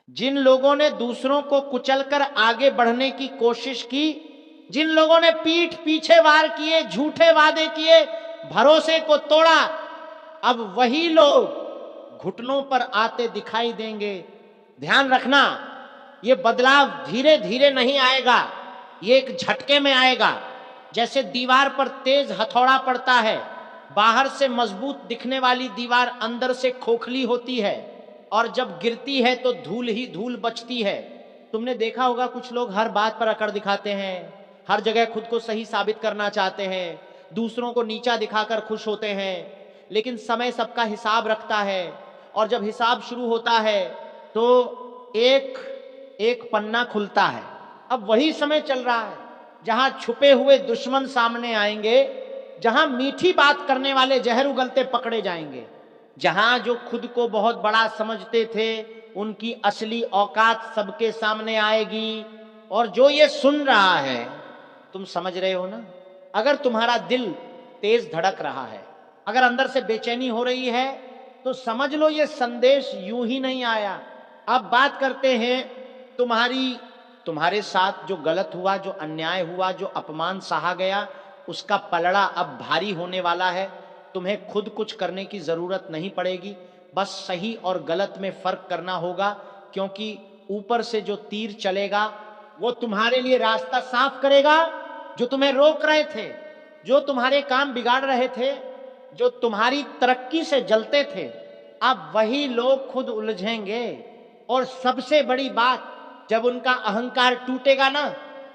जिन लोगों ने दूसरों को कुचलकर आगे बढ़ने की कोशिश की, जिन लोगों ने पीठ पीछे वार किए, झूठे वादे किए, भरोसे को तोड़ा, अब वही लोग घुटनों पर आते दिखाई देंगे। ध्यान रखना, ये बदलाव धीरे धीरे नहीं आएगा, ये एक झटके में आएगा। जैसे दीवार पर तेज हथौड़ा पड़ता है, बाहर से मजबूत दिखने वाली दीवार अंदर से खोखली होती है, और जब गिरती है तो धूल ही धूल बचती है। तुमने देखा होगा कुछ लोग हर बात पर अकड़ दिखाते हैं, हर जगह खुद को सही साबित करना चाहते हैं, दूसरों को नीचा दिखाकर खुश होते हैं। लेकिन समय सबका हिसाब रखता है, और जब हिसाब शुरू होता है तो एक एक पन्ना खुलता है। अब वही समय चल रहा है जहां छुपे हुए दुश्मन सामने आएंगे, जहां मीठी बात करने वाले जहर उगलते पकड़े जाएंगे, जहां जो खुद को बहुत बड़ा समझते थे उनकी असली औकात सबके सामने आएगी। और जो ये सुन रहा है, तुम समझ रहे हो ना, अगर तुम्हारा दिल तेज धड़क रहा है, अगर अंदर से बेचैनी हो रही है, तो समझ लो ये संदेश यूं ही नहीं आया। अब बात करते हैं तुम्हारे साथ जो गलत हुआ, जो अन्याय हुआ, जो अपमान सहा गया, उसका पलड़ा अब भारी होने वाला है। तुम्हें खुद कुछ करने की जरूरत नहीं पड़ेगी, बस सही और गलत में फर्क करना होगा, क्योंकि ऊपर से जो तीर चलेगा वो तुम्हारे लिए रास्ता साफ करेगा। जो तुम्हें रोक रहे थे, जो तुम्हारे काम बिगाड़ रहे थे, जो तुम्हारी तरक्की से जलते थे, अब वही लोग खुद उलझेंगे। और सबसे बड़ी बात, जब उनका अहंकार टूटेगा ना,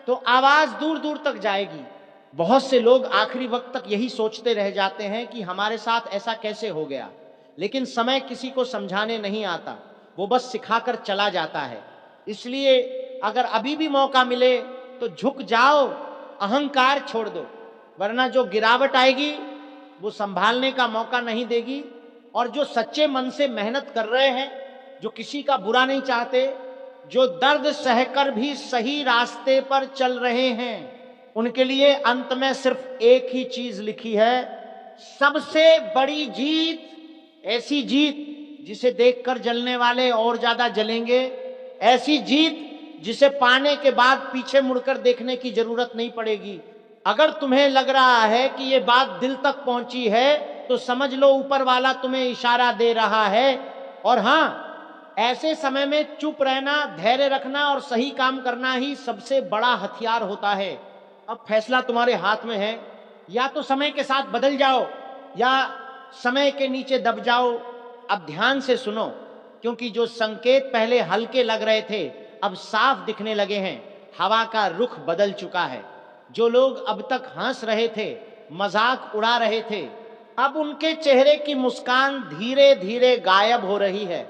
तो आवाज दूर दूर तक जाएगी। बहुत से लोग आखिरी वक्त तक यही सोचते रह जाते हैं कि हमारे साथ ऐसा कैसे हो गया, लेकिन समय किसी को समझाने नहीं आता, वो बस सिखाकर चला जाता है। इसलिए अगर अभी भी मौका मिले तो झुक जाओ, अहंकार छोड़ दो, वरना जो गिरावट आएगी वो संभालने का मौका नहीं देगी। और जो सच्चे मन से मेहनत कर रहे हैं, जो किसी का बुरा नहीं चाहते, जो दर्द सहकर भी सही रास्ते पर चल रहे हैं, उनके लिए अंत में सिर्फ एक ही चीज लिखी है, सबसे बड़ी जीत, ऐसी जीत जिसे देखकर जलने वाले और ज्यादा जलेंगे, ऐसी जीत जिसे पाने के बाद पीछे मुड़कर देखने की जरूरत नहीं पड़ेगी। अगर तुम्हें लग रहा है कि ये बात दिल तक पहुंची है, तो समझ लो ऊपर वाला तुम्हें इशारा दे रहा है। और हां, ऐसे समय में चुप रहना, धैर्य रखना और सही काम करना ही सबसे बड़ा हथियार होता है। अब फैसला तुम्हारे हाथ में है, या तो समय के साथ बदल जाओ या समय के नीचे दब जाओ। अब ध्यान से सुनो, क्योंकि जो संकेत पहले हल्के लग रहे थे अब साफ दिखने लगे हैं। हवा का रुख बदल चुका है। जो लोग अब तक हंस रहे थे, मजाक उड़ा रहे थे, अब उनके चेहरे की मुस्कान धीरे धीरे गायब हो रही है।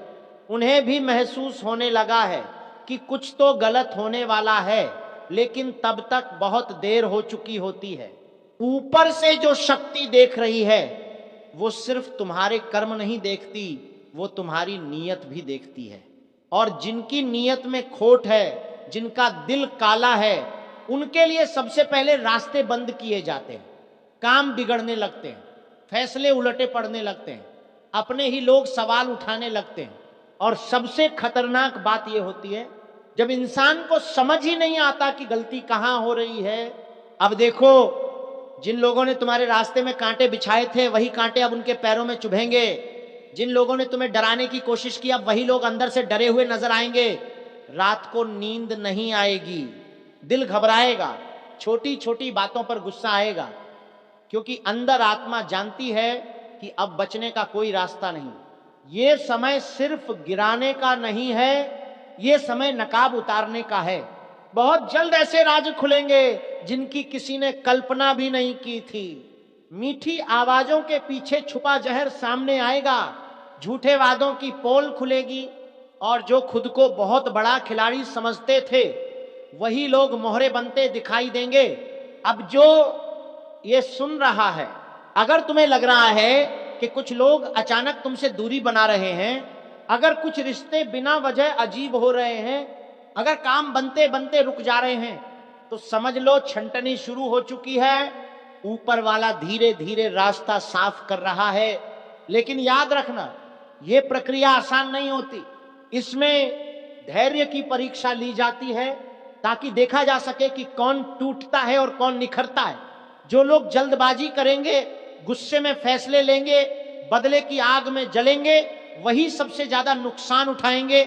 उन्हें भी महसूस होने लगा है कि कुछ तो गलत होने वाला है, लेकिन तब तक बहुत देर हो चुकी होती है। ऊपर से जो शक्ति देख रही है, वो सिर्फ तुम्हारे कर्म नहीं देखती, वो तुम्हारी नीयत भी देखती है। और जिनकी नीयत में खोट है, जिनका दिल काला है, उनके लिए सबसे पहले रास्ते बंद किए जाते हैं, काम बिगड़ने लगते हैं, फैसले उलटे पड़ने लगते हैं, अपने ही लोग सवाल उठाने लगते हैं। और सबसे खतरनाक बात यह होती है जब इंसान को समझ ही नहीं आता कि गलती कहां हो रही है। अब देखो, जिन लोगों ने तुम्हारे रास्ते में कांटे बिछाए थे, वही कांटे अब उनके पैरों में चुभेंगे। जिन लोगों ने तुम्हें डराने की कोशिश की, अब वही लोग अंदर से डरे हुए नजर आएंगे। रात को नींद नहीं आएगी, दिल घबराएगा, छोटी छोटी बातों पर गुस्सा आएगा, क्योंकि अंदर आत्मा जानती है कि अब बचने का कोई रास्ता नहीं। ये समय सिर्फ गिराने का नहीं है, ये समय नकाब उतारने का है। बहुत जल्द ऐसे राज खुलेंगे जिनकी किसी ने कल्पना भी नहीं की थी। मीठी आवाजों के पीछे छुपा जहर सामने आएगा, झूठे वादों की पोल खुलेगी, और जो खुद को बहुत बड़ा खिलाड़ी समझते थे, वही लोग मोहरे बनते दिखाई देंगे। अब जो ये सुन रहा है, अगर तुम्हें लग रहा है कि कुछ लोग अचानक तुमसे दूरी बना रहे हैं, अगर कुछ रिश्ते बिना वजह अजीब हो रहे हैं, अगर काम बनते बनते रुक जा रहे हैं, तो समझ लो छंटनी शुरू हो चुकी है। ऊपर वाला धीरे धीरे रास्ता साफ कर रहा है। लेकिन याद रखना, यह प्रक्रिया आसान नहीं होती। इसमें धैर्य की परीक्षा ली जाती है ताकि देखा जा सके कि कौन टूटता है और कौन निखरता है। जो लोग जल्दबाजी करेंगे, गुस्से में फैसले लेंगे, बदले की आग में जलेंगे, वही सबसे ज्यादा नुकसान उठाएंगे।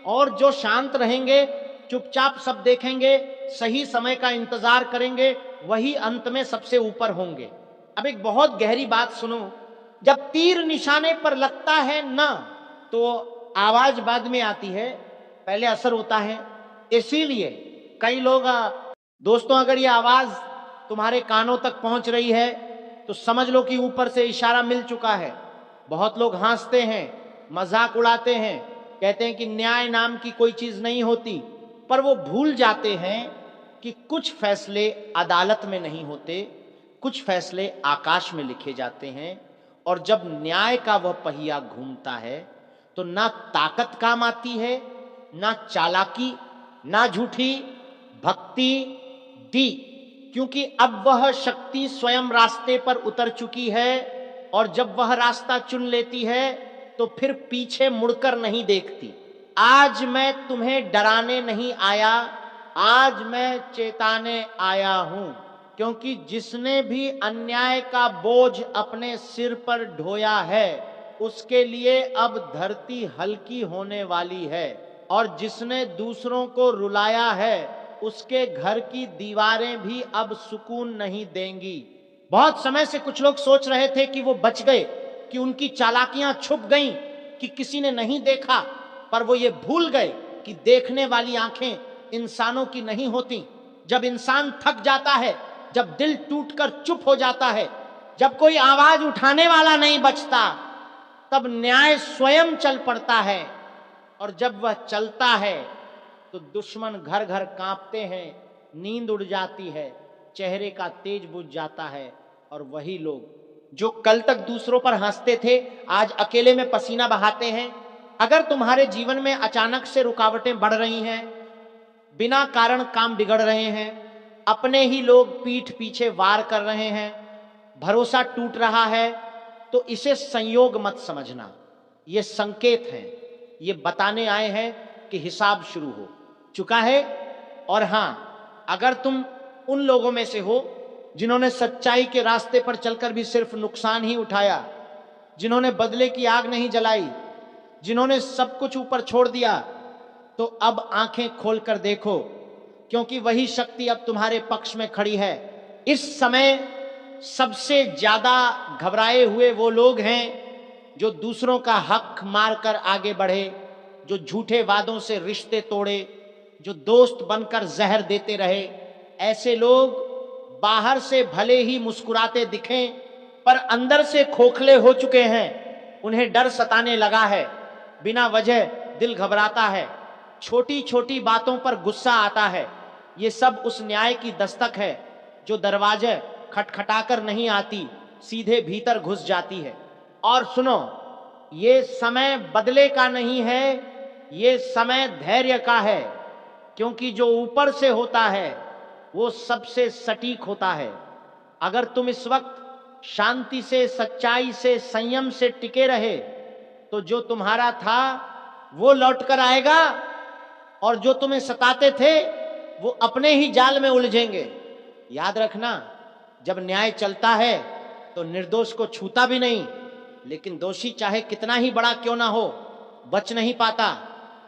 और जो शांत रहेंगे, चुपचाप सब देखेंगे, सही समय का इंतजार करेंगे, वही अंत में सबसे ऊपर होंगे। अब एक बहुत गहरी बात सुनो, जब तीर निशाने पर लगता है ना, तो आवाज बाद में आती है, पहले असर होता है। इसीलिए कई लोग, दोस्तों अगर ये आवाज तुम्हारे कानों तक पहुंच रही है तो समझ लो कि ऊपर से इशारा मिल चुका है। बहुत लोग हंसते हैं, मजाक उड़ाते हैं, कहते हैं कि न्याय नाम की कोई चीज नहीं होती, पर वो भूल जाते हैं कि कुछ फैसले अदालत में नहीं होते, कुछ फैसले आकाश में लिखे जाते हैं। और जब न्याय का वह पहिया घूमता है तो ना ताकत काम आती है, ना चालाकी, ना झूठी भक्ति दी, क्योंकि अब वह शक्ति स्वयं रास्ते पर उतर चुकी है। और जब वह रास्ता चुन लेती है तो फिर पीछे मुड़कर नहीं देखती। आज मैं तुम्हें डराने नहीं आया, आज मैं चेताने आया हूं, क्योंकि जिसने भी अन्याय का बोझ अपने सिर पर ढोया है उसके लिए अब धरती हल्की होने वाली है। और जिसने दूसरों को रुलाया है उसके घर की दीवारें भी अब सुकून नहीं देंगी। बहुत समय से कुछ लोग सोच रहे थे कि वो बच गए, कि उनकी चालाकियां छुप गईं, कि किसी ने नहीं देखा, पर वो ये भूल गए कि देखने वाली आंखें इंसानों की नहीं होती। जब इंसान थक जाता है, जब दिल टूटकर चुप हो जाता है, जब कोई आवाज उठाने वाला नहीं बचता, तब न्याय स्वयं चल पड़ता है। और जब वह चलता है तो दुश्मन घर घर कांपते हैं, नींद उड़ जाती है, चेहरे का तेज बुझ जाता है। और वही लोग जो कल तक दूसरों पर हंसते थे, आज अकेले में पसीना बहाते हैं। अगर तुम्हारे जीवन में अचानक से रुकावटें बढ़ रही हैं, बिना कारण काम बिगड़ रहे हैं, अपने ही लोग पीठ पीछे वार कर रहे हैं, भरोसा टूट रहा है, तो इसे संयोग मत समझना, ये संकेत हैं, ये बताने आए हैं कि हिसाब शुरू हो चुका है। और हां, अगर तुम उन लोगों में से हो जिन्होंने सच्चाई के रास्ते पर चलकर भी सिर्फ नुकसान ही उठाया, जिन्होंने बदले की आग नहीं जलाई, जिन्होंने सब कुछ ऊपर छोड़ दिया, तो अब आंखें खोलकर देखो, क्योंकि वही शक्ति अब तुम्हारे पक्ष में खड़ी है। इस समय सबसे ज्यादा घबराए हुए वो लोग हैं जो दूसरों का हक मारकर आगे बढ़े, जो झूठे वादों से रिश्ते तोड़े, जो दोस्त बनकर जहर देते रहे। ऐसे लोग बाहर से भले ही मुस्कुराते दिखें, पर अंदर से खोखले हो चुके हैं। उन्हें डर सताने लगा है, बिना वजह दिल घबराता है, छोटी छोटी बातों पर गुस्सा आता है। ये सब उस न्याय की दस्तक है जो दरवाजे खटखटाकर नहीं आती, सीधे भीतर घुस जाती है। और सुनो, ये समय बदले का नहीं है, ये समय धैर्य का है, क्योंकि जो ऊपर से होता है वो सबसे सटीक होता है। अगर तुम इस वक्त शांति से, सच्चाई से, संयम से टिके रहे तो जो तुम्हारा था वो लौट कर आएगा, और जो तुम्हें सताते थे वो अपने ही जाल में उलझेंगे। याद रखना, जब न्याय चलता है तो निर्दोष को छूता भी नहीं, लेकिन दोषी चाहे कितना ही बड़ा क्यों ना हो, बच नहीं पाता।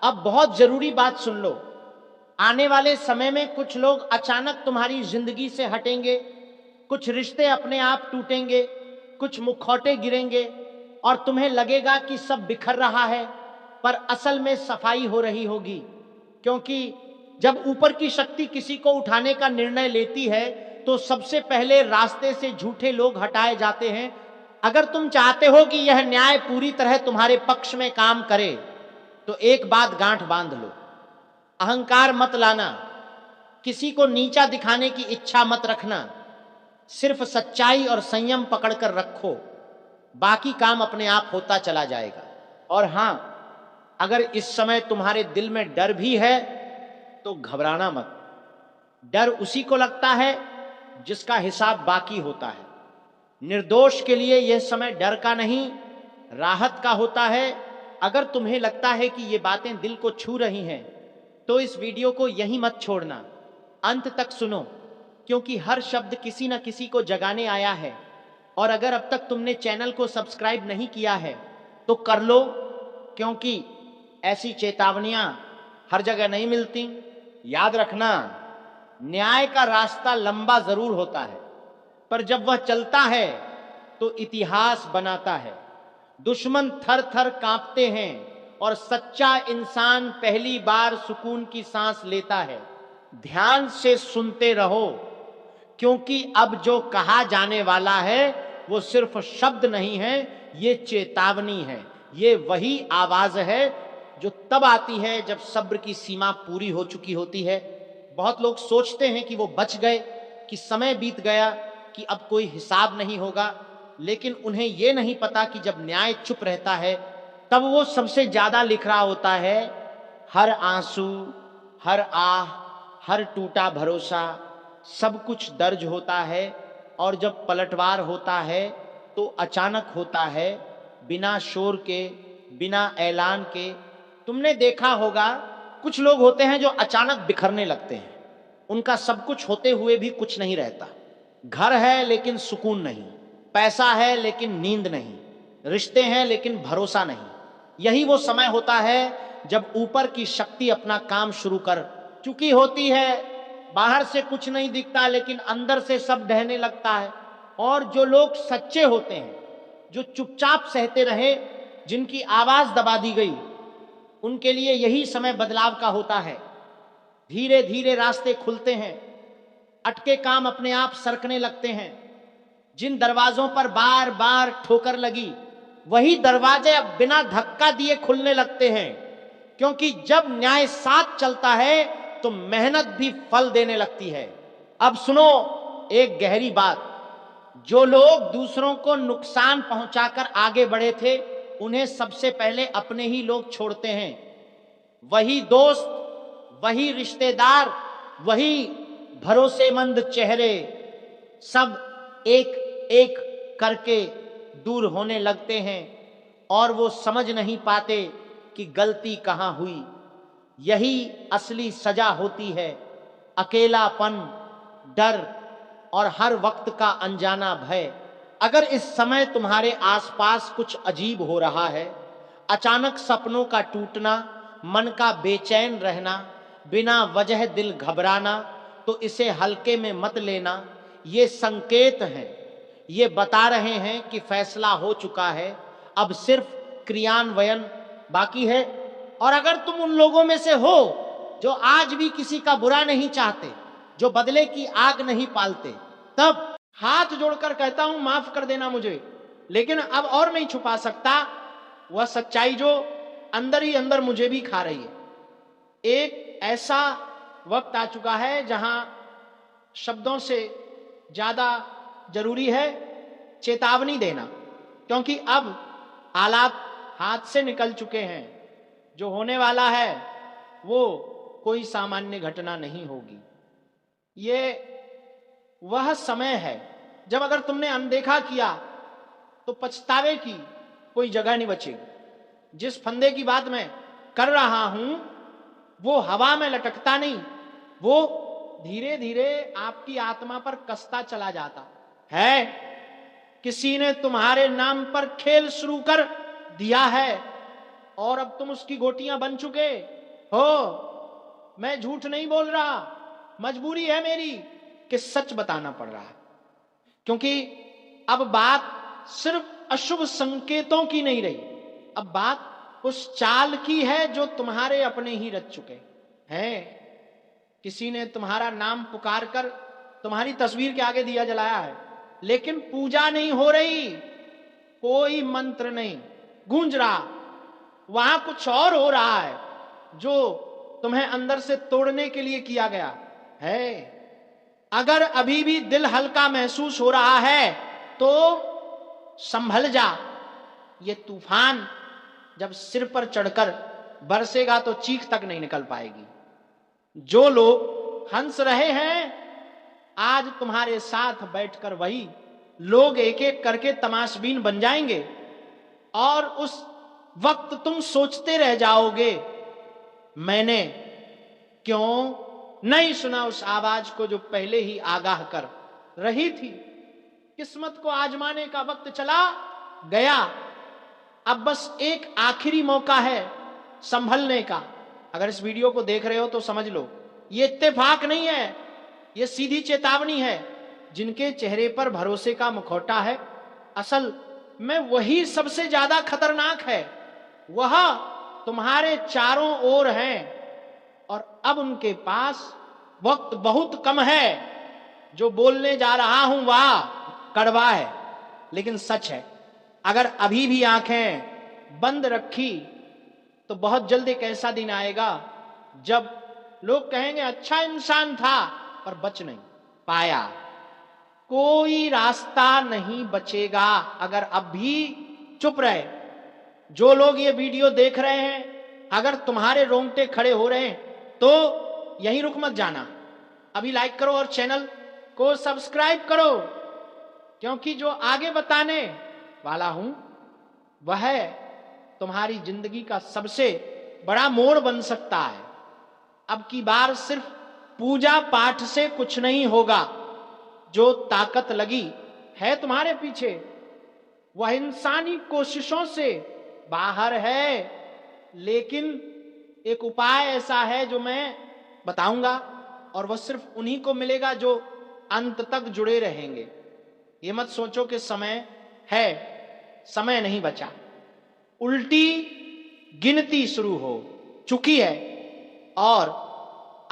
अब बहुत जरूरी बात सुन लो, आने वाले समय में कुछ लोग अचानक तुम्हारी जिंदगी से हटेंगे, कुछ रिश्ते अपने आप टूटेंगे, कुछ मुखौटे गिरेंगे, और तुम्हें लगेगा कि सब बिखर रहा है, पर असल में सफाई हो रही होगी। क्योंकि जब ऊपर की शक्ति किसी को उठाने का निर्णय लेती है तो सबसे पहले रास्ते से झूठे लोग हटाए जाते हैं। अगर तुम चाहते हो कि यह न्याय पूरी तरह तुम्हारे पक्ष में काम करे तो एक बात गांठ बांध लो, अहंकार मत लाना, किसी को नीचा दिखाने की इच्छा मत रखना, सिर्फ सच्चाई और संयम पकड़कर रखो, बाकी काम अपने आप होता चला जाएगा। और हां, अगर इस समय तुम्हारे दिल में डर भी है तो घबराना मत। डर उसी को लगता है जिसका हिसाब बाकी होता है। निर्दोष के लिए यह समय डर का नहीं, राहत का होता है। अगर तुम्हें लगता है कि ये बातें दिल को छू रही हैं तो इस वीडियो को यहीं मत छोड़ना, अंत तक सुनो, क्योंकि हर शब्द किसी न किसी को जगाने आया है। और अगर अब तक तुमने चैनल को सब्सक्राइब नहीं किया है तो कर लो, क्योंकि ऐसी चेतावनियां हर जगह नहीं मिलती। याद रखना, न्याय का रास्ता लंबा जरूर होता है, पर जब वह चलता है तो इतिहास बनाता है। दुश्मन थर थर कांपते हैं और सच्चा इंसान पहली बार सुकून की सांस लेता है। ध्यान से सुनते रहो, क्योंकि अब जो कहा जाने वाला है वो सिर्फ शब्द नहीं है, ये चेतावनी है। ये वही आवाज है जो तब आती है जब सब्र की सीमा पूरी हो चुकी होती है। बहुत लोग सोचते हैं कि वो बच गए, कि समय बीत गया, कि अब कोई हिसाब नहीं होगा, लेकिन उन्हें ये नहीं पता कि जब न्याय चुप रहता है तब वो सबसे ज्यादा लिख रहा होता है। हर आंसू, हर आह, हर टूटा भरोसा, सब कुछ दर्ज होता है। और जब पलटवार होता है तो अचानक होता है, बिना शोर के, बिना ऐलान के। तुमने देखा होगा कुछ लोग होते हैं जो अचानक बिखरने लगते हैं, उनका सब कुछ होते हुए भी कुछ नहीं रहता। घर है लेकिन सुकून नहीं, पैसा है लेकिन नींद नहीं, रिश्ते हैं लेकिन भरोसा नहीं। यही वो समय होता है जब ऊपर की शक्ति अपना काम शुरू कर चुकी होती है। बाहर से कुछ नहीं दिखता, लेकिन अंदर से सब ढहने लगता है। और जो लोग सच्चे होते हैं, जो चुपचाप सहते रहे, जिनकी आवाज दबा दी गई, उनके लिए यही समय बदलाव का होता है। धीरे धीरे रास्ते खुलते हैं, अटके काम अपने आप सरकने लगते हैं। जिन दरवाजों पर बार बार ठोकर लगी, वही दरवाजे अब बिना धक्का दिए खुलने लगते हैं। क्योंकि जब न्याय साथ चलता है तो मेहनत भी फल देने लगती है। अब सुनो एक गहरी बात, जो लोग दूसरों को नुकसान पहुंचाकर आगे बढ़े थे, उन्हें सबसे पहले अपने ही लोग छोड़ते हैं। वही दोस्त, वही रिश्तेदार, वही भरोसेमंद चेहरे, सब एक एक करके दूर होने लगते हैं। और वो समझ नहीं पाते कि गलती कहां हुई। यही असली सजा होती है, अकेलापन, डर और हर वक्त का अनजाना भय। अगर इस समय तुम्हारे आसपास कुछ अजीब हो रहा है, अचानक सपनों का टूटना, मन का बेचैन रहना, बिना वजह दिल घबराना, तो इसे हल्के में मत लेना। ये संकेत हैं, ये बता रहे हैं कि फैसला हो चुका है, अब सिर्फ क्रियान्वयन बाकी है। और अगर तुम उन लोगों में से हो जो आज भी किसी का बुरा नहीं चाहते, जो बदले की आग नहीं पालते, तब हाथ जोड़कर कहता हूं माफ कर देना मुझे, लेकिन अब और नहीं छुपा सकता वह सच्चाई जो अंदर ही अंदर मुझे भी खा रही है। एक ऐसा वक्त आ चुका है जहां शब्दों से ज्यादा जरूरी है चेतावनी देना, क्योंकि अब हालात हाथ से निकल चुके हैं। जो होने वाला है वो कोई सामान्य घटना नहीं होगी। ये वह समय है जब अगर तुमने अनदेखा किया तो पछतावे की कोई जगह नहीं बचेगी। जिस फंदे की बात मैं कर रहा हूं वो हवा में लटकता नहीं, वो धीरे धीरे आपकी आत्मा पर कसता चला जाता है। किसी ने तुम्हारे नाम पर खेल शुरू कर दिया है और अब तुम उसकी गोटियां बन चुके हो। मैं झूठ नहीं बोल रहा, मजबूरी है मेरी कि सच बताना पड़ रहा है, क्योंकि अब बात सिर्फ अशुभ संकेतों की नहीं रही, अब बात उस चाल की है जो तुम्हारे अपने ही रच चुके हैं। किसी ने तुम्हारा नाम पुकार कर तुम्हारी तस्वीर के आगे दिया जलाया है, लेकिन पूजा नहीं हो रही, कोई मंत्र नहीं गूंज रहा, वहां कुछ और हो रहा है जो तुम्हें अंदर से तोड़ने के लिए किया गया है। अगर अभी भी दिल हल्का महसूस हो रहा है तो संभल जा। ये तूफान जब सिर पर चढ़कर बरसेगा तो चीख तक नहीं निकल पाएगी। जो लोग हंस रहे हैं आज तुम्हारे साथ बैठकर वही लोग एक एक करके तमाशबीन बन जाएंगे, और उस वक्त तुम सोचते रह जाओगे मैंने क्यों नहीं सुना उस आवाज को जो पहले ही आगाह कर रही थी। किस्मत को आजमाने का वक्त चला गया, अब बस एक आखिरी मौका है संभलने का। अगर इस वीडियो को देख रहे हो तो समझ लो ये इत्तेफाक नहीं है, ये सीधी चेतावनी है। जिनके चेहरे पर भरोसे का मुखौटा है, असल में वही सबसे ज्यादा खतरनाक है। वह तुम्हारे चारों ओर हैं और अब उनके पास वक्त बहुत कम है। जो बोलने जा रहा हूं वह कड़वा है लेकिन सच है। अगर अभी भी आंखें बंद रखी तो बहुत जल्द एक ऐसा दिन आएगा जब लोग कहेंगे अच्छा इंसान था पर बच नहीं पाया। कोई रास्ता नहीं बचेगा अगर अब भी चुप रहे। जो लोग ये वीडियो देख रहे हैं, अगर तुम्हारे रोंगटे खड़े हो रहे हैं तो यहीं रुक मत जाना, अभी लाइक करो और चैनल को सब्सक्राइब करो, क्योंकि जो आगे बताने वाला हूं वह तुम्हारी जिंदगी का सबसे बड़ा मोड़ बन सकता है। अब की बार सिर्फ पूजा पाठ से कुछ नहीं होगा। जो ताकत लगी है तुम्हारे पीछे वह इंसानी कोशिशों से बाहर है, लेकिन एक उपाय ऐसा है जो मैं बताऊंगा और वह सिर्फ उन्हीं को मिलेगा जो अंत तक जुड़े रहेंगे। ये मत सोचो कि समय है, समय नहीं बचा। उल्टी गिनती शुरू हो चुकी है और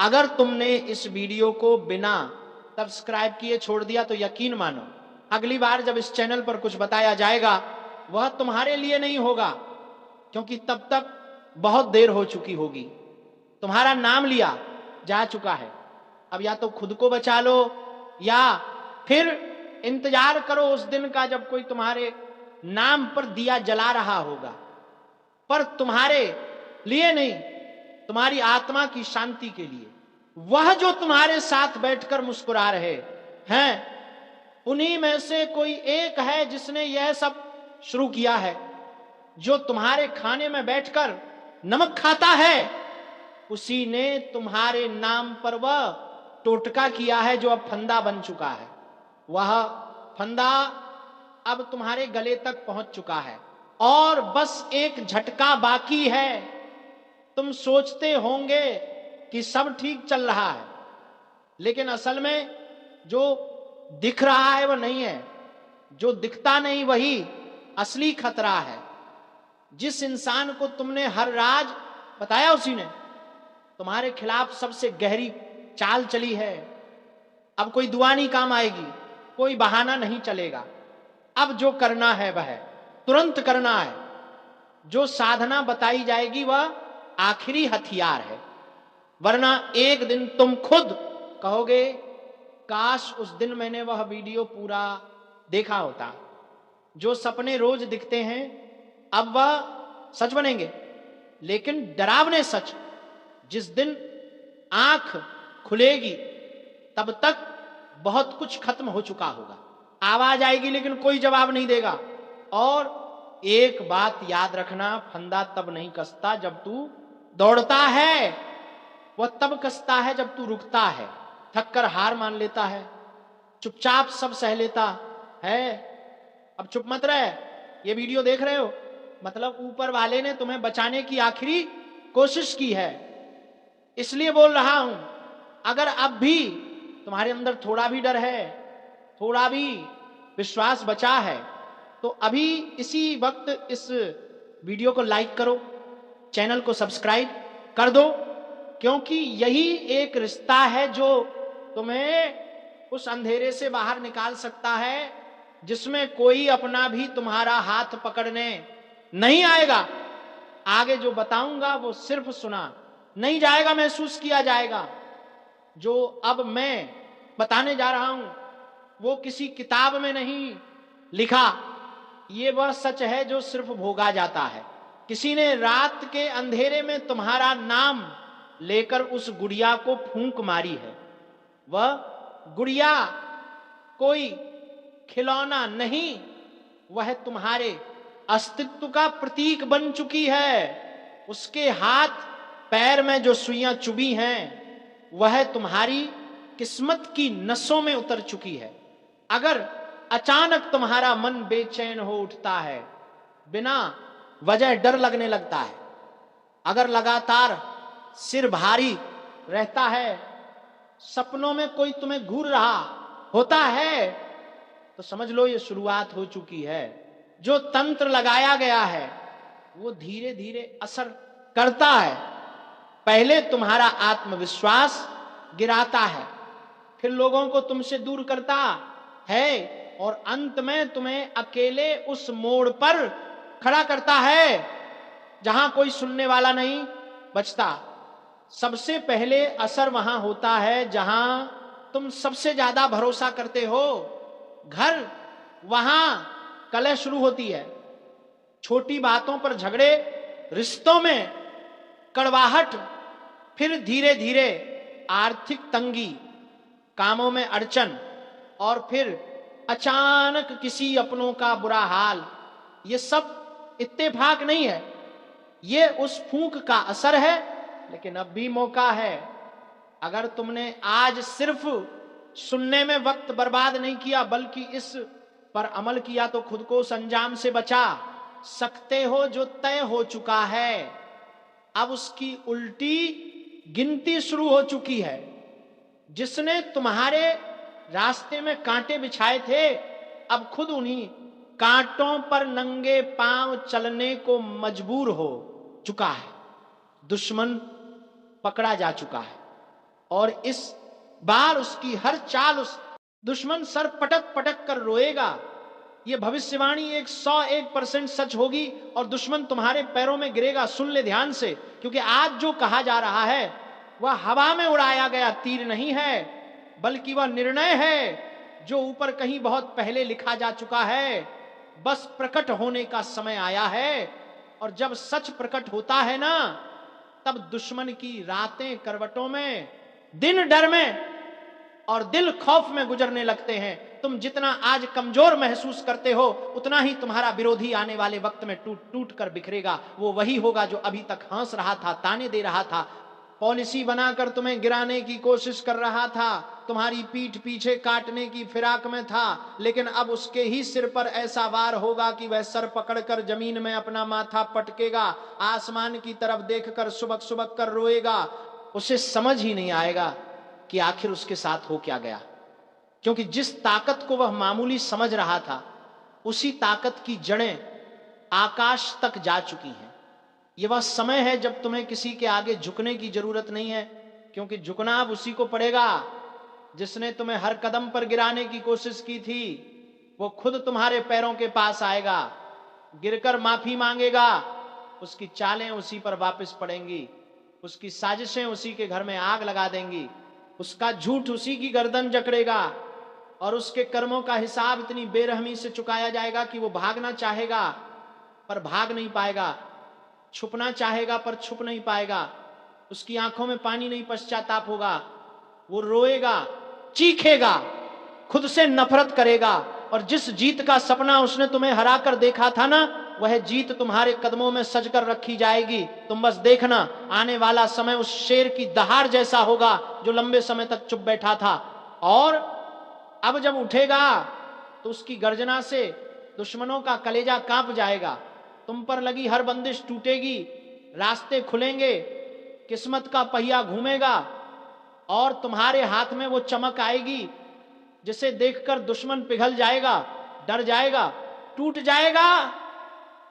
अगर तुमने इस वीडियो को बिना सब्सक्राइब किए छोड़ दिया तो यकीन मानो अगली बार जब इस चैनल पर कुछ बताया जाएगा वह तुम्हारे लिए नहीं होगा, क्योंकि तब तक बहुत देर हो चुकी होगी। तुम्हारा नाम लिया जा चुका है। अब या तो खुद को बचा लो या फिर इंतजार करो उस दिन का जब कोई तुम्हारे नाम पर दिया जला रहा होगा, पर तुम्हारे लिए नहीं, तुम्हारी आत्मा की शांति के लिए। वह जो तुम्हारे साथ बैठकर मुस्कुरा रहे हैं उन्हीं में से कोई एक है जिसने यह सब शुरू किया है। जो तुम्हारे खाने में बैठकर नमक खाता है उसी ने तुम्हारे नाम पर वह टोटका किया है जो अब फंदा बन चुका है। वह फंदा अब तुम्हारे गले तक पहुंच चुका है और बस एक झटका बाकी है। तुम सोचते होंगे कि सब ठीक चल रहा है, लेकिन असल में जो दिख रहा है वह नहीं है, जो दिखता नहीं वही असली खतरा है। जिस इंसान को तुमने हर राज बताया उसी ने तुम्हारे खिलाफ सबसे गहरी चाल चली है। अब कोई दुआ नहीं काम आएगी, कोई बहाना नहीं चलेगा। अब जो करना है वह तुरंत करना है। जो साधना बताई जाएगी वह आखिरी हथियार है, वरना एक दिन तुम खुद कहोगे काश उस दिन मैंने वह वीडियो पूरा देखा होता। जो सपने रोज दिखते हैं अब वह सच बनेंगे, लेकिन डरावने सच। जिस दिन आंख खुलेगी तब तक बहुत कुछ खत्म हो चुका होगा। आवाज आएगी लेकिन कोई जवाब नहीं देगा। और एक बात याद रखना, फंदा तब नहीं कसता जब तू दौड़ता है, वह तब कसता है जब तू रुकता है, थक कर हार मान लेता है, चुपचाप सब सह लेता है। अब चुप मत रहे। ये वीडियो देख रहे हो मतलब ऊपर वाले ने तुम्हें बचाने की आखिरी कोशिश की है, इसलिए बोल रहा हूं। अगर अब भी तुम्हारे अंदर थोड़ा भी डर है, थोड़ा भी विश्वास बचा है, तो अभी इसी वक्त इस वीडियो को लाइक करो, चैनल को सब्सक्राइब कर दो, क्योंकि यही एक रिश्ता है जो तुम्हें उस अंधेरे से बाहर निकाल सकता है जिसमें कोई अपना भी तुम्हारा हाथ पकड़ने नहीं आएगा। आगे जो बताऊंगा वो सिर्फ सुना नहीं जाएगा, महसूस किया जाएगा। जो अब मैं बताने जा रहा हूं वो किसी किताब में नहीं लिखा, ये वह सच है जो सिर्फ भोगा जाता है। किसी ने रात के अंधेरे में तुम्हारा नाम लेकर उस गुड़िया को फूंक मारी है। वह गुड़िया कोई खिलौना नहीं, वह तुम्हारे अस्तित्व का प्रतीक बन चुकी है। उसके हाथ पैर में जो सुइयां चुभी हैं वह तुम्हारी किस्मत की नसों में उतर चुकी है। अगर अचानक तुम्हारा मन बेचैन हो उठता है, बिना वजह डर लगने लगता है, अगर लगातार सिर भारी रहता है, सपनों में कोई तुम्हें घूर रहा होता है, तो समझ लो ये शुरुआत हो चुकी है। जो तंत्र लगाया गया है वो धीरे धीरे असर करता है। पहले तुम्हारा आत्मविश्वास गिराता है, फिर लोगों को तुमसे दूर करता है, और अंत में तुम्हें अकेले उस मोड़ पर खड़ा करता है जहां कोई सुनने वाला नहीं बचता। सबसे पहले असर वहां होता है जहां तुम सबसे ज्यादा भरोसा करते हो। घर, वहां कलह शुरू होती है। छोटी बातों पर झगड़े, रिश्तों में कड़वाहट, फिर धीरे धीरे आर्थिक तंगी, कामों में अड़चन, और फिर अचानक किसी अपनों का बुरा हाल। ये सब इत्तेफाक नहीं है, ये उस फूंक का असर है। लेकिन अब भी मौका है। अगर तुमने आज सिर्फ सुनने में वक्त बर्बाद नहीं किया, बल्कि इस पर अमल किया, तो खुद को उस अंजाम से बचा सकते हो जो तय हो चुका है। अब उसकी उल्टी गिनती शुरू हो चुकी है। जिसने तुम्हारे रास्ते में कांटे बिछाए थे, अब खुद उन्हीं कांटों पर नंगे पांव चलने को मजबूर हो चुका है। दुश्मन पकड़ा जा चुका है, और इस बार उसकी हर चाल, उस दुश्मन सर पटक पटक कर रोएगा। ये भविष्यवाणी 101% सच होगी, और दुश्मन तुम्हारे पैरों में गिरेगा। सुन ले ध्यान से, क्योंकि आज जो कहा जा रहा है वह हवा में उड़ाया गया तीर नहीं है, बल्कि वह निर्णय है जो ऊपर कहीं बहुत पहले लिखा जा चुका है। बस प्रकट होने का समय आया है, और जब सच प्रकट होता है ना, तब दुश्मन की रातें करवटों में, दिन डर में और दिल खौफ में गुजरने लगते हैं। तुम जितना आज कमजोर महसूस करते हो, उतना ही तुम्हारा विरोधी आने वाले वक्त में टूट टूट कर बिखरेगा। वो वही होगा जो अभी तक हंस रहा था, ताने दे रहा था, पॉलिसी बनाकर तुम्हें गिराने की कोशिश कर रहा था, तुम्हारी पीठ पीछे काटने की फिराक में था। लेकिन अब उसके ही सिर पर ऐसा वार होगा कि वह सर पकड़कर जमीन में अपना माथा पटकेगा, आसमान की तरफ देखकर सुबक सुबक कर रोएगा। उसे समझ ही नहीं आएगा कि आखिर उसके साथ हो क्या गया, क्योंकि जिस ताकत को वह मामूली समझ रहा था, उसी ताकत की जड़ें आकाश तक जा चुकी हैं। यह वह समय है जब तुम्हें किसी के आगे झुकने की जरूरत नहीं है, क्योंकि झुकना अब उसी को पड़ेगा जिसने तुम्हें हर कदम पर गिराने की कोशिश की थी। वो खुद तुम्हारे पैरों के पास आएगा, गिरकर माफी मांगेगा, उसकी चालें उसी पर वापस पड़ेंगी, उसकी साजिशें उसी के घर में आग लगा देंगी, उसका झूठ उसी की गर्दन जकड़ेगा, और उसके कर्मों का हिसाब इतनी बेरहमी से चुकाया जाएगा कि वो भागना चाहेगा पर भाग नहीं पाएगा, छुपना चाहेगा पर छुप नहीं पाएगा, उसकी आंखों में पानी नहीं पश्चाताप होगा, वो रोएगा, चीखेगा, खुद से नफरत करेगा। और जिस जीत का सपना उसने तुम्हें हराकर देखा था ना, वह जीत तुम्हारे कदमों में सजकर रखी जाएगी। तुम बस देखना, आने वाला समय उस शेर की दहाड़ जैसा होगा जो लंबे समय तक चुप बैठा था, और अब जब उठेगा तो उसकी गर्जना से दुश्मनों का कलेजा कांप जाएगा। तुम पर लगी हर बंदिश टूटेगी, रास्ते खुलेंगे, किस्मत का पहिया घूमेगा, और तुम्हारे हाथ में वो चमक आएगी जिसे देखकर दुश्मन पिघल जाएगा, डर जाएगा, टूट जाएगा,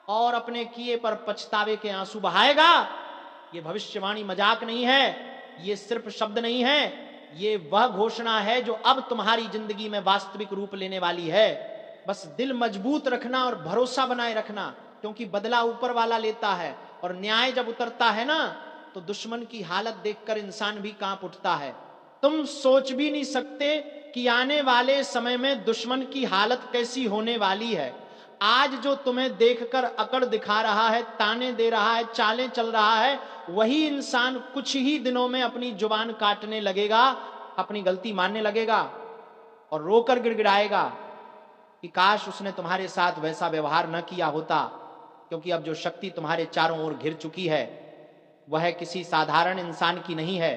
और अपने किए पर पछतावे के आंसू बहाएगा। ये भविष्यवाणी मजाक नहीं है, ये सिर्फ शब्द नहीं है, ये वह घोषणा है जो अब तुम्हारी जिंदगी में वास्तविक रूप लेने वाली है। बस दिल मजबूत रखना और भरोसा बनाए रखना, क्योंकि बदला ऊपर वाला लेता है, और न्याय जब उतरता है ना, तो दुश्मन की हालत देखकर इंसान भी कांप उठता है। तुम सोच भी नहीं सकते कि आने वाले समय में दुश्मन की हालत कैसी होने वाली है। आज जो तुम्हें देखकर अकड़ दिखा रहा है, ताने दे रहा है, चालें चल रहा है, वही इंसान कुछ ही दिनों में अपनी जुबान काटने लगेगा, अपनी गलती मानने लगेगा, और रोकर गिड़गिड़ाएगा कि काश उसने तुम्हारे साथ वैसा व्यवहार न किया होता। क्योंकि अब जो शक्ति तुम्हारे चारों ओर घिर चुकी है, वह किसी साधारण इंसान की नहीं है,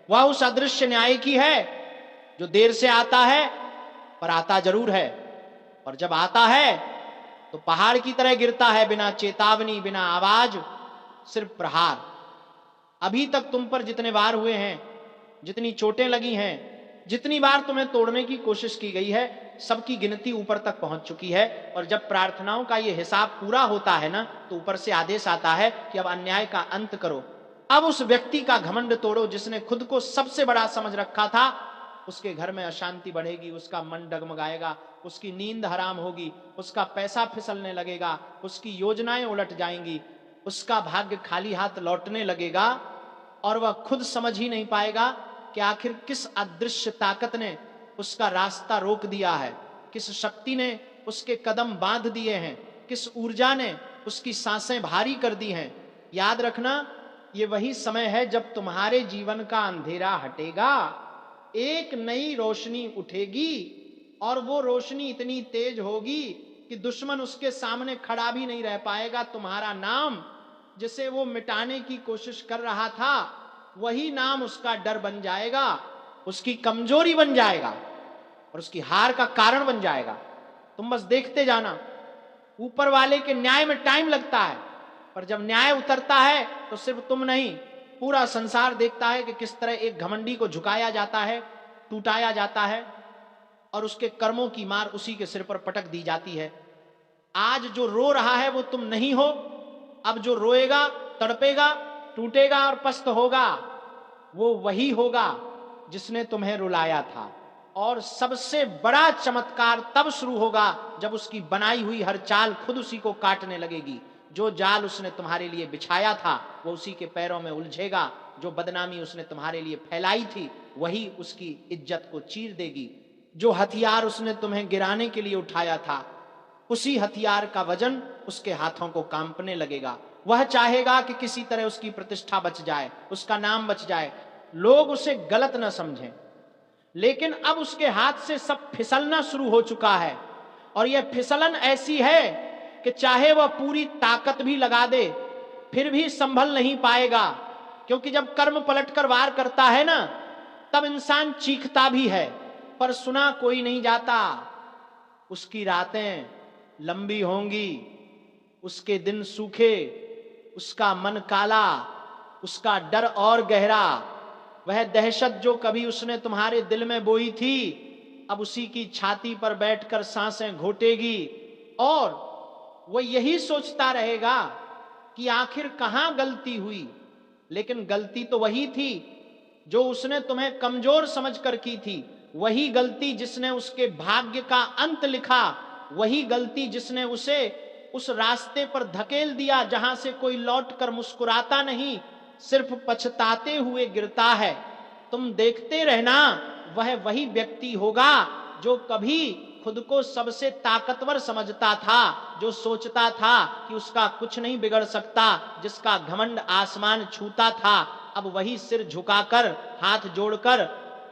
वह उस अदृश्य न्याय की है जो देर से आता है पर आता जरूर है, और जब आता है तो पहाड़ की तरह गिरता है, बिना चेतावनी, बिना आवाज, सिर्फ प्रहार। अभी तक तुम पर जितने वार हुए हैं, जितनी चोटें लगी हैं, जितनी बार तुम्हें तोड़ने की कोशिश की गई है, सबकी गिनती ऊपर तक पहुंच चुकी है। और जब प्रार्थनाओं का ये हिसाब पूरा होता है ना, तो ऊपर से आदेश आता है कि अब अन्याय का अंत करो। अब उस व्यक्ति का घमंड तोड़ो जिसने खुद को सबसे बड़ा समझ रखा था। उसके घर में अशांति बढ़ेगी, उसका मन डगमगाएगा, उसकी नींद हराम होगी, उसका पैसा फिसलने लगेगा, उसकी योजनाएं उलट जाएंगी, उसका भाग्य खाली हाथ लौटने लगेगा, और वह खुद समझ ही नहीं पाएगा कि आखिर किस अदृश्य ताकत ने उसका रास्ता रोक दिया है, किस शक्ति ने उसके कदम बांध दिए हैं, किस ऊर्जा ने उसकी सांसें भारी कर दी हैं। याद रखना, ये वही समय है जब तुम्हारे जीवन का अंधेरा हटेगा, एक नई रोशनी उठेगी, और वो रोशनी इतनी तेज होगी कि दुश्मन उसके सामने खड़ा भी नहीं रह पाएगा। तुम्हारा नाम जिसे वो मिटाने की कोशिश कर रहा था, वही नाम उसका डर बन जाएगा, उसकी कमजोरी बन जाएगा, और उसकी हार का कारण बन जाएगा। तुम बस देखते जाना। ऊपर वाले के न्याय में टाइम लगता है, पर जब न्याय उतरता है तो सिर्फ तुम नहीं, पूरा संसार देखता है कि किस तरह एक घमंडी को झुकाया जाता है, टूटाया जाता है, और उसके कर्मों की मार उसी के सिर पर पटक दी जाती है। आज जो रो रहा है वो तुम नहीं हो, अब जो रोएगा, तड़पेगा, टूटेगा और पस्त होगा, वो वही होगा जिसने तुम्हें रुलाया था। और सबसे बड़ा चमत्कार तब शुरू होगा जब उसकी बनाई हुई हर चाल खुद उसी को काटने लगेगी। जो जाल उसने तुम्हारे लिए बिछाया था वो उसी के पैरों में उलझेगा, जो बदनामी उसने तुम्हारे लिए फैलाई थी वही उसकी इज्जत को चीर देगी, जो हथियार उसने तुम्हें गिराने के लिए उठाया था उसी हथियार का वजन उसके हाथों को कांपने लगेगा। वह चाहेगा कि किसी तरह उसकी प्रतिष्ठा बच जाए, उसका नाम बच जाए, लोग उसे गलत न समझें। लेकिन अब उसके हाथ से सब फिसलना शुरू हो चुका है, और यह फिसलन ऐसी है कि चाहे वह पूरी ताकत भी लगा दे फिर भी संभल नहीं पाएगा। क्योंकि जब कर्म पलटकर वार करता है ना, तब इंसान चीखता भी है पर सुना कोई नहीं जाता। उसकी रातें लंबी होंगी, उसके दिन सूखे, उसका मन काला, उसका डर और गहरा। वह दहशत जो कभी उसने तुम्हारे दिल में बोई थी, अब उसी की छाती पर बैठकर सांसें घोटेगी, और वह यही सोचता रहेगा कि आखिर कहां गलती हुई। लेकिन गलती तो वही थी जो उसने तुम्हें कमजोर समझकर की थी, वही गलती जिसने उसके भाग्य का अंत लिखा, वही गलती जिसने उसे उस रास्ते पर धकेल दिया जहां से कोई लौटकर मुस्कुराता नहीं, सिर्फ पछताते हुए गिरता है। तुम देखते रहना, वह वही व्यक्ति होगा जो कभी खुद को सबसे ताकतवर समझता था, जो सोचता था कि उसका कुछ नहीं बिगड़ सकता, जिसका घमंड आसमान छूता था, अब वही सिर झुकाकर, हाथ जोड़कर,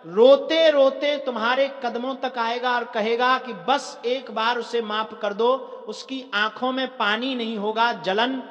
रोते रोते तुम्हारे कदमों तक आएगा और कहेगा कि बस एक बार उसे माफ कर दो। उसकी आंखों में पानी नहीं होगा, जलन